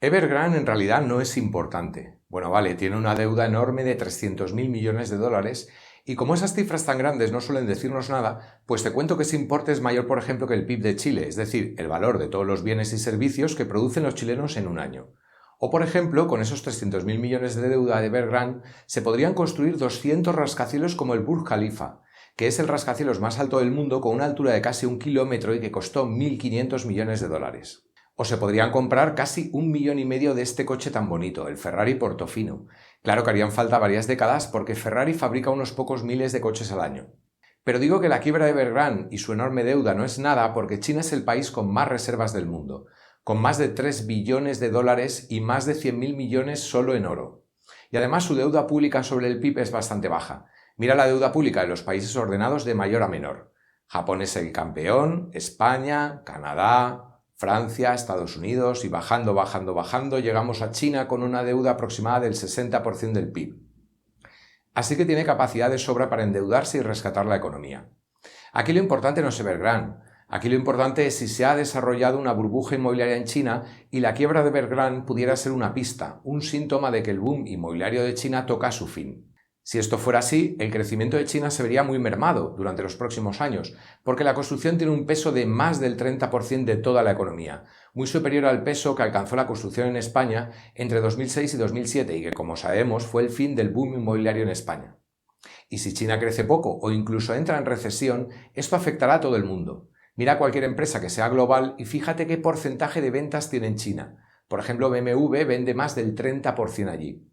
Evergrande en realidad no es importante. Bueno, vale, tiene una deuda enorme de 300.000 millones de dólares y como esas cifras tan grandes no suelen decirnos nada, pues te cuento que ese importe es mayor, por ejemplo, que el PIB de Chile, es decir, el valor de todos los bienes y servicios que producen los chilenos en un año. O, por ejemplo, con esos 300.000 millones de deuda de Evergrande se podrían construir 200 rascacielos como el Burj Khalifa, que es el rascacielos más alto del mundo con una altura de casi 1 kilómetro y que costó 1.500 millones de dólares. O se podrían comprar casi 1,5 millones de este coche tan bonito, el Ferrari Portofino. Claro que harían falta varias décadas porque Ferrari fabrica unos pocos miles de coches al año. Pero digo que la quiebra de Evergrande y su enorme deuda no es nada porque China es el país con más reservas del mundo, con más de 3 billones de dólares y más de 100.000 millones solo en oro. Y además su deuda pública sobre el PIB es bastante baja. Mira la deuda pública de los países ordenados de mayor a menor. Japón es el campeón, España, Canadá, Francia, Estados Unidos y bajando, llegamos a China con una deuda aproximada del 60% del PIB. Así que tiene capacidad de sobra para endeudarse y rescatar la economía. Aquí lo importante no es Evergrande. Aquí lo importante es si se ha desarrollado una burbuja inmobiliaria en China y la quiebra de Evergrande pudiera ser una pista, un síntoma de que el boom inmobiliario de China toca su fin. Si esto fuera así, el crecimiento de China se vería muy mermado durante los próximos años, porque la construcción tiene un peso de más del 30% de toda la economía, muy superior al peso que alcanzó la construcción en España entre 2006 y 2007 y que, como sabemos, fue el fin del boom inmobiliario en España. Y si China crece poco o incluso entra en recesión, esto afectará a todo el mundo. Mira cualquier empresa que sea global y fíjate qué porcentaje de ventas tiene en China. Por ejemplo, BMW vende más del 30% allí.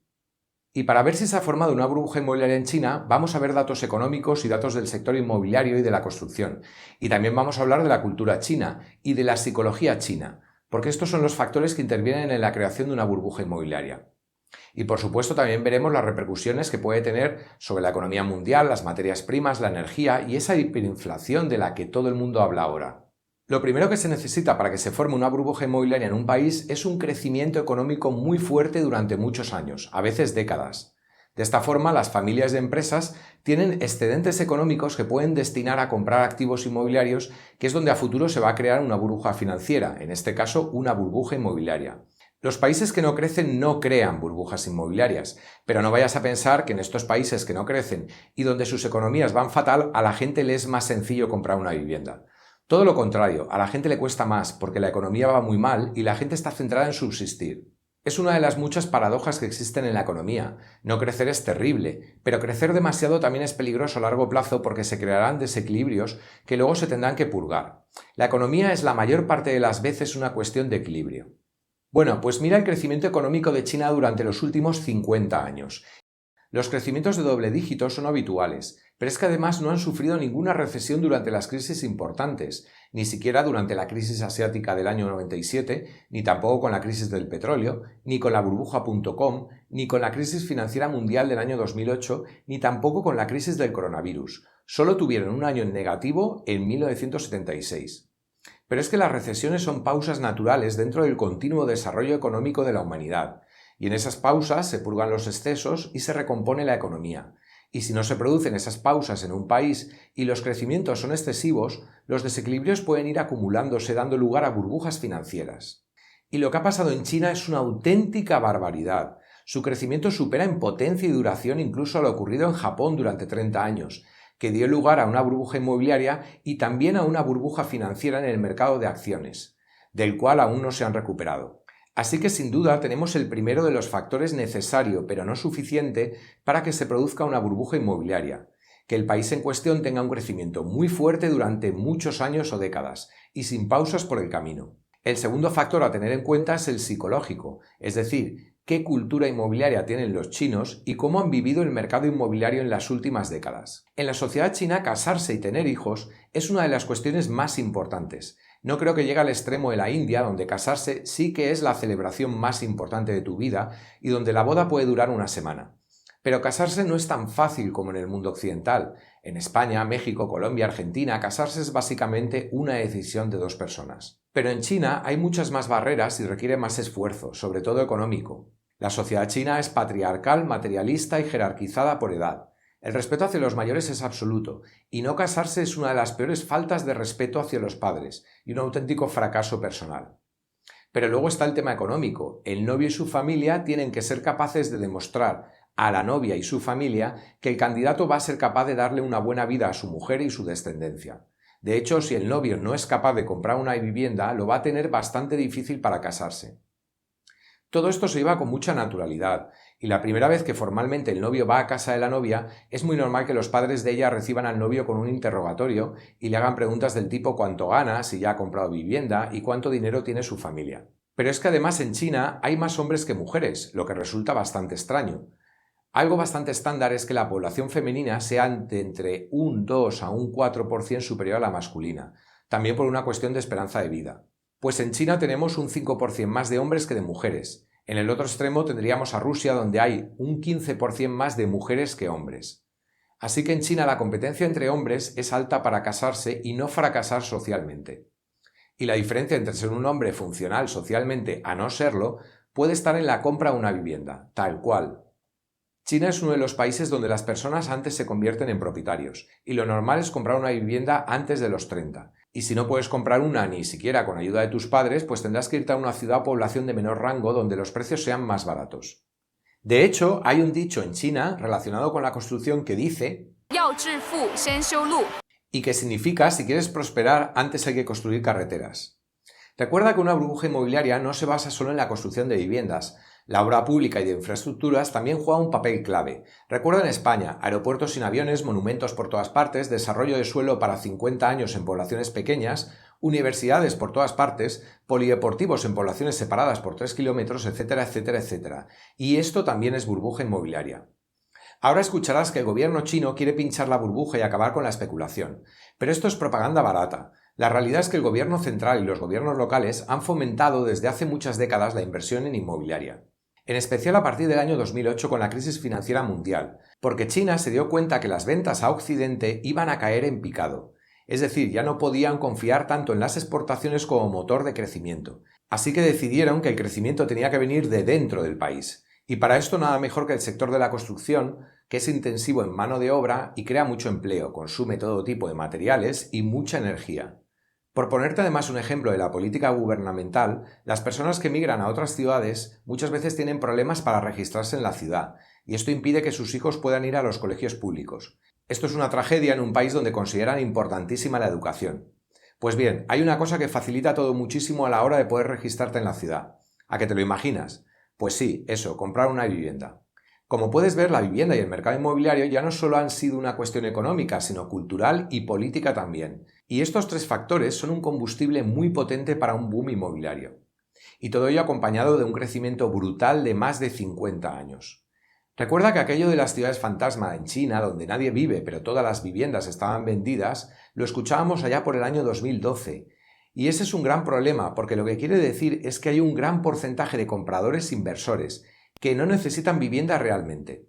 Y para ver si se ha formado una burbuja inmobiliaria en China, vamos a ver datos económicos y datos del sector inmobiliario y de la construcción. Y también vamos a hablar de la cultura china y de la psicología china, porque estos son los factores que intervienen en la creación de una burbuja inmobiliaria. Y por supuesto también veremos las repercusiones que puede tener sobre la economía mundial, las materias primas, la energía y esa hiperinflación de la que todo el mundo habla ahora. Lo primero que se necesita para que se forme una burbuja inmobiliaria en un país es un crecimiento económico muy fuerte durante muchos años, a veces décadas. De esta forma, las familias de empresas tienen excedentes económicos que pueden destinar a comprar activos inmobiliarios, que es donde a futuro se va a crear una burbuja financiera, en este caso una burbuja inmobiliaria. Los países que no crecen no crean burbujas inmobiliarias, pero no vayas a pensar que en estos países que no crecen y donde sus economías van fatal, a la gente le es más sencillo comprar una vivienda. Todo lo contrario, a la gente le cuesta más porque la economía va muy mal y la gente está centrada en subsistir. Es una de las muchas paradojas que existen en la economía. No crecer es terrible, pero crecer demasiado también es peligroso a largo plazo porque se crearán desequilibrios que luego se tendrán que purgar. La economía es la mayor parte de las veces una cuestión de equilibrio. Bueno, pues mira el crecimiento económico de China durante los últimos 50 años. Los crecimientos de doble dígito son habituales, pero es que además no han sufrido ninguna recesión durante las crisis importantes, ni siquiera durante la crisis asiática del año 97, ni tampoco con la crisis del petróleo, ni con la burbuja.com, ni con la crisis financiera mundial del año 2008, ni tampoco con la crisis del coronavirus. Solo tuvieron un año en negativo en 1976. Pero es que las recesiones son pausas naturales dentro del continuo desarrollo económico de la humanidad. Y en esas pausas se purgan los excesos y se recompone la economía. Y si no se producen esas pausas en un país y los crecimientos son excesivos, los desequilibrios pueden ir acumulándose dando lugar a burbujas financieras. Y lo que ha pasado en China es una auténtica barbaridad. Su crecimiento supera en potencia y duración incluso a lo ocurrido en Japón durante 30 años, que dio lugar a una burbuja inmobiliaria y también a una burbuja financiera en el mercado de acciones, del cual aún no se han recuperado. Así que sin duda tenemos el primero de los factores necesario, pero no suficiente, para que se produzca una burbuja inmobiliaria, que el país en cuestión tenga un crecimiento muy fuerte durante muchos años o décadas, y sin pausas por el camino. El segundo factor a tener en cuenta es el psicológico, es decir, qué cultura inmobiliaria tienen los chinos y cómo han vivido el mercado inmobiliario en las últimas décadas. En la sociedad china, casarse y tener hijos es una de las cuestiones más importantes. No creo que llegue al extremo de la India, donde casarse sí que es la celebración más importante de tu vida y donde la boda puede durar una semana. Pero casarse no es tan fácil como en el mundo occidental. En España, México, Colombia, Argentina, casarse es básicamente una decisión de dos personas. Pero en China hay muchas más barreras y requiere más esfuerzo, sobre todo económico. La sociedad china es patriarcal, materialista y jerarquizada por edad. El respeto hacia los mayores es absoluto, y no casarse es una de las peores faltas de respeto hacia los padres y un auténtico fracaso personal. Pero luego está el tema económico. El novio y su familia tienen que ser capaces de demostrar a la novia y su familia que el candidato va a ser capaz de darle una buena vida a su mujer y su descendencia. De hecho, si el novio no es capaz de comprar una vivienda, lo va a tener bastante difícil para casarse. Todo esto se lleva con mucha naturalidad, y la primera vez que formalmente el novio va a casa de la novia, es muy normal que los padres de ella reciban al novio con un interrogatorio y le hagan preguntas del tipo cuánto gana, si ya ha comprado vivienda y cuánto dinero tiene su familia. Pero es que además en China hay más hombres que mujeres, lo que resulta bastante extraño. Algo bastante estándar es que la población femenina sea de entre un 2 a un 4% superior a la masculina, también por una cuestión de esperanza de vida. Pues en China tenemos un 5% más de hombres que de mujeres. En el otro extremo tendríamos a Rusia, donde hay un 15% más de mujeres que hombres. Así que en China la competencia entre hombres es alta para casarse y no fracasar socialmente. Y la diferencia entre ser un hombre funcional socialmente a no serlo puede estar en la compra de una vivienda, tal cual. China es uno de los países donde las personas antes se convierten en propietarios, y lo normal es comprar una vivienda antes de los 30. Y si no puedes comprar una ni siquiera con ayuda de tus padres, pues tendrás que irte a una ciudad o población de menor rango donde los precios sean más baratos. De hecho, hay un dicho en China relacionado con la construcción que dice y que significa si quieres prosperar antes hay que construir carreteras. Recuerda que una burbuja inmobiliaria no se basa solo en la construcción de viviendas. La obra pública y de infraestructuras también juega un papel clave. Recuerda en España, aeropuertos sin aviones, monumentos por todas partes, desarrollo de suelo para 50 años en poblaciones pequeñas, universidades por todas partes, polideportivos en poblaciones separadas por 3 kilómetros, etcétera, etcétera, etcétera. Y esto también es burbuja inmobiliaria. Ahora escucharás que el gobierno chino quiere pinchar la burbuja y acabar con la especulación. Pero esto es propaganda barata. La realidad es que el gobierno central y los gobiernos locales han fomentado desde hace muchas décadas la inversión en inmobiliaria. En especial a partir del año 2008 con la crisis financiera mundial, porque China se dio cuenta que las ventas a Occidente iban a caer en picado. Es decir, ya no podían confiar tanto en las exportaciones como motor de crecimiento. Así que decidieron que el crecimiento tenía que venir de dentro del país. Y para esto nada mejor que el sector de la construcción, que es intensivo en mano de obra y crea mucho empleo, consume todo tipo de materiales y mucha energía. Por ponerte además un ejemplo de la política gubernamental, las personas que migran a otras ciudades muchas veces tienen problemas para registrarse en la ciudad, y esto impide que sus hijos puedan ir a los colegios públicos. Esto es una tragedia en un país donde consideran importantísima la educación. Pues bien, hay una cosa que facilita todo muchísimo a la hora de poder registrarte en la ciudad. ¿A qué te lo imaginas? Pues sí, eso, comprar una vivienda. Como puedes ver, la vivienda y el mercado inmobiliario ya no solo han sido una cuestión económica, sino cultural y política también. Y estos tres factores son un combustible muy potente para un boom inmobiliario. Y todo ello acompañado de un crecimiento brutal de más de 50 años. Recuerda que aquello de las ciudades fantasma en China, donde nadie vive pero todas las viviendas estaban vendidas, lo escuchábamos allá por el año 2012. Y ese es un gran problema, porque lo que quiere decir es que hay un gran porcentaje de compradores inversores que no necesitan vivienda realmente.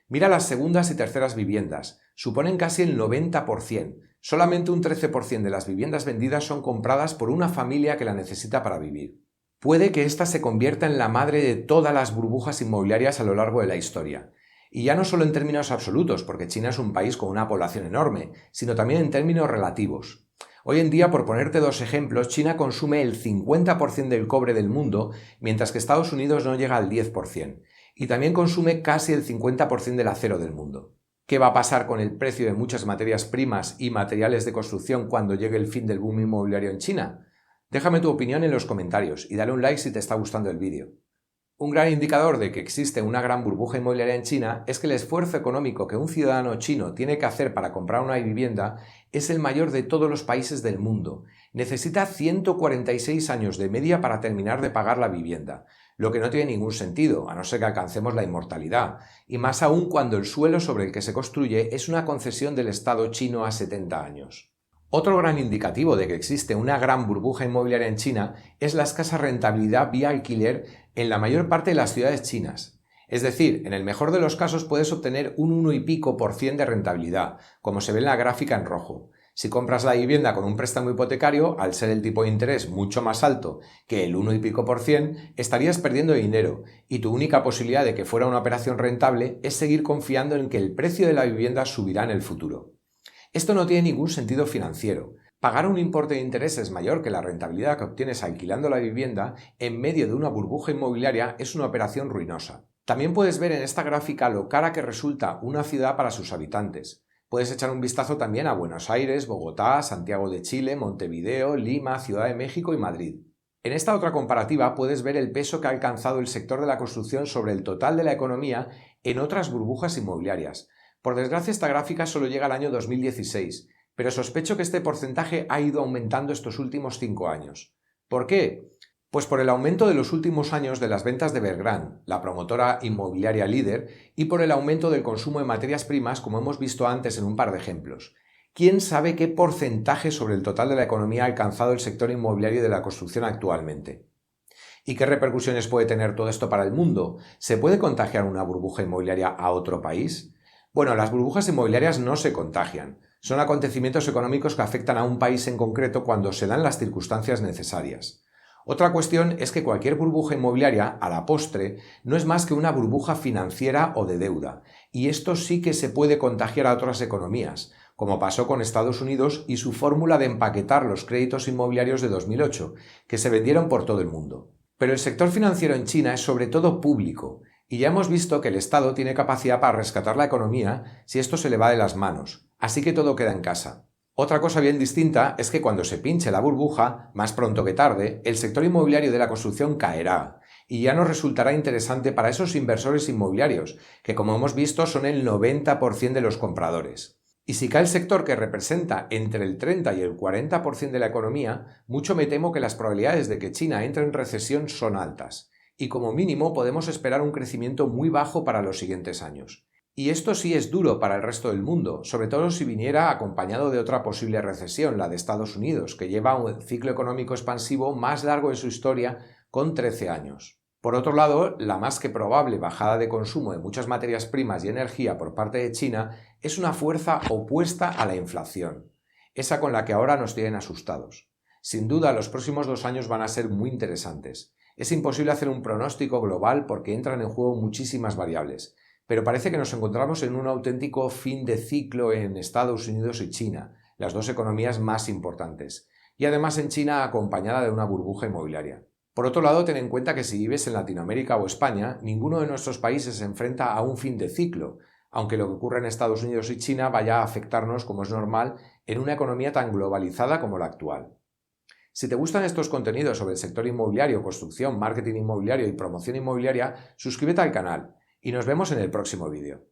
Mira las segundas y terceras viviendas, suponen casi el 90%. Solamente un 13% de las viviendas vendidas son compradas por una familia que la necesita para vivir. Puede que esta se convierta en la madre de todas las burbujas inmobiliarias a lo largo de la historia. Y ya no solo en términos absolutos, porque China es un país con una población enorme, sino también en términos relativos. Hoy en día, por ponerte dos ejemplos, China consume el 50% del cobre del mundo, mientras que Estados Unidos no llega al 10%, y también consume casi el 50% del acero del mundo. ¿Qué va a pasar con el precio de muchas materias primas y materiales de construcción cuando llegue el fin del boom inmobiliario en China? Déjame tu opinión en los comentarios y dale un like si te está gustando el vídeo. Un gran indicador de que existe una gran burbuja inmobiliaria en China es que el esfuerzo económico que un ciudadano chino tiene que hacer para comprar una vivienda es el mayor de todos los países del mundo. Necesita 146 años de media para terminar de pagar la vivienda, lo que no tiene ningún sentido, a no ser que alcancemos la inmortalidad, y más aún cuando el suelo sobre el que se construye es una concesión del Estado chino a 70 años. Otro gran indicativo de que existe una gran burbuja inmobiliaria en China es la escasa rentabilidad vía alquiler en la mayor parte de las ciudades chinas. Es decir, en el mejor de los casos puedes obtener un 1 y pico por cien de rentabilidad, como se ve en la gráfica en rojo. Si compras la vivienda con un préstamo hipotecario, al ser el tipo de interés mucho más alto que el 1 y pico por cien, estarías perdiendo dinero y tu única posibilidad de que fuera una operación rentable es seguir confiando en que el precio de la vivienda subirá en el futuro. Esto no tiene ningún sentido financiero. Pagar un importe de intereses mayor que la rentabilidad que obtienes alquilando la vivienda en medio de una burbuja inmobiliaria es una operación ruinosa. También puedes ver en esta gráfica lo cara que resulta una ciudad para sus habitantes. Puedes echar un vistazo también a Buenos Aires, Bogotá, Santiago de Chile, Montevideo, Lima, Ciudad de México y Madrid. En esta otra comparativa puedes ver el peso que ha alcanzado el sector de la construcción sobre el total de la economía en otras burbujas inmobiliarias. Por desgracia, esta gráfica solo llega al año 2016, pero sospecho que este porcentaje ha ido aumentando estos últimos 5 años. ¿Por qué? Pues por el aumento de los últimos años de las ventas de Evergrande, la promotora inmobiliaria líder, y por el aumento del consumo de materias primas, como hemos visto antes en un par de ejemplos. ¿Quién sabe qué porcentaje sobre el total de la economía ha alcanzado el sector inmobiliario de la construcción actualmente? ¿Y qué repercusiones puede tener todo esto para el mundo? ¿Se puede contagiar una burbuja inmobiliaria a otro país? Bueno, las burbujas inmobiliarias no se contagian. Son acontecimientos económicos que afectan a un país en concreto cuando se dan las circunstancias necesarias. Otra cuestión es que cualquier burbuja inmobiliaria, a la postre, no es más que una burbuja financiera o de deuda, y esto sí que se puede contagiar a otras economías, como pasó con Estados Unidos y su fórmula de empaquetar los créditos inmobiliarios de 2008, que se vendieron por todo el mundo. Pero el sector financiero en China es sobre todo público, y ya hemos visto que el Estado tiene capacidad para rescatar la economía si esto se le va de las manos, así que todo queda en casa. Otra cosa bien distinta es que cuando se pinche la burbuja, más pronto que tarde, el sector inmobiliario de la construcción caerá, y ya no resultará interesante para esos inversores inmobiliarios, que como hemos visto son el 90% de los compradores. Y si cae el sector que representa entre el 30 y el 40% de la economía, mucho me temo que las probabilidades de que China entre en recesión son altas, y como mínimo podemos esperar un crecimiento muy bajo para los siguientes años. Y esto sí es duro para el resto del mundo, sobre todo si viniera acompañado de otra posible recesión, la de Estados Unidos, que lleva un ciclo económico expansivo más largo de su historia, con 13 años. Por otro lado, la más que probable bajada de consumo de muchas materias primas y energía por parte de China es una fuerza opuesta a la inflación, esa con la que ahora nos tienen asustados. Sin duda, los próximos 2 años van a ser muy interesantes. Es imposible hacer un pronóstico global porque entran en juego muchísimas variables, pero parece que nos encontramos en un auténtico fin de ciclo en Estados Unidos y China, las dos economías más importantes, y además en China acompañada de una burbuja inmobiliaria. Por otro lado, ten en cuenta que si vives en Latinoamérica o España, ninguno de nuestros países se enfrenta a un fin de ciclo, aunque lo que ocurre en Estados Unidos y China vaya a afectarnos, como es normal, en una economía tan globalizada como la actual. Si te gustan estos contenidos sobre el sector inmobiliario, construcción, marketing inmobiliario y promoción inmobiliaria, suscríbete al canal y nos vemos en el próximo vídeo.